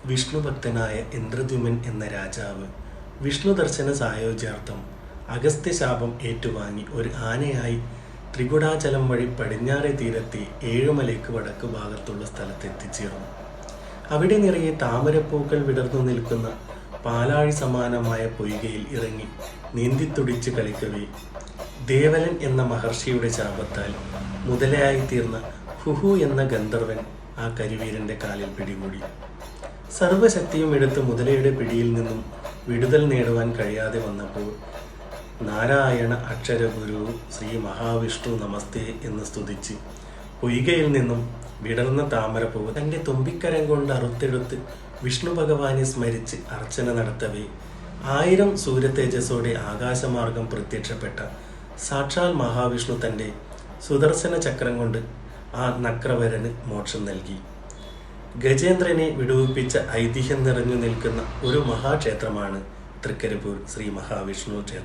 വിഷ്ണുഭക്തനായ ഇന്ദ്രദ്യുമ്നൻ എന്ന രാജാവ് വിഷ്ണു ദർശന സായോജ്യാർത്ഥം അഗസ്ത്യശാപം ഏറ്റുവാങ്ങി ഒരു ആനയായി ത്രികുടാചലം വഴി പടിഞ്ഞാറേ തീരത്തെ ഏഴുമലയ്ക്ക് വടക്ക് ഭാഗത്തുള്ള സ്ഥലത്തെത്തിച്ചേർന്നു. അവിടെ നിറയെ താമരപ്പൂക്കൾ വിടർന്നു നിൽക്കുന്ന പാലാഴി സമാനമായ പൊയ്കയിൽ ഇറങ്ങി നീന്തിത്തുടിച്ച് കളിക്കവേ ദേവലൻ എന്ന മഹർഷിയുടെ ശാപത്താൽ മുതലയായി തീർന്ന ഹുഹു എന്ന ഗന്ധർവൻ ആ കരിവീരന്റെ കാലിൽ പിടികൂടി. സർവശക്തിയും എടുത്ത് മുതലയുടെ പിടിയിൽ നിന്നും വിടുതൽ നേടുവാൻ കഴിയാതെ വന്നപ്പോൾ നാരായണ അക്ഷരഗുരു ശ്രീ മഹാവിഷ്ണു നമസ്തേ എന്ന് സ്തുതിച്ച് പൊയ്കയിൽ നിന്നും വിടർന്ന താമരപ്പൂവ് തൻ്റെ തുമ്പിക്കരം കൊണ്ട് അറുത്തെടുത്ത് വിഷ്ണു ഭഗവാനെ സ്മരിച്ച് അർച്ചന നടത്തവേ 1000 സൂര്യതേജസ്സോടെ ആകാശമാർഗം പ്രത്യക്ഷപ്പെട്ട സാക്ഷാൽ മഹാവിഷ്ണു തൻ്റെ സുദർശന ചക്രം കൊണ്ട് ആ നക്രവരന് മോക്ഷം നൽകി. ഗജേന്ദ്രനെ വിടുവിപ്പിച്ച ഐതിഹ്യം നിറഞ്ഞു നിൽക്കുന്ന ഒരു മഹാക്ഷേത്രമാണ് തൃക്കരിപ്പൂർ ശ്രീ മഹാവിഷ്ണു ക്ഷേത്രം.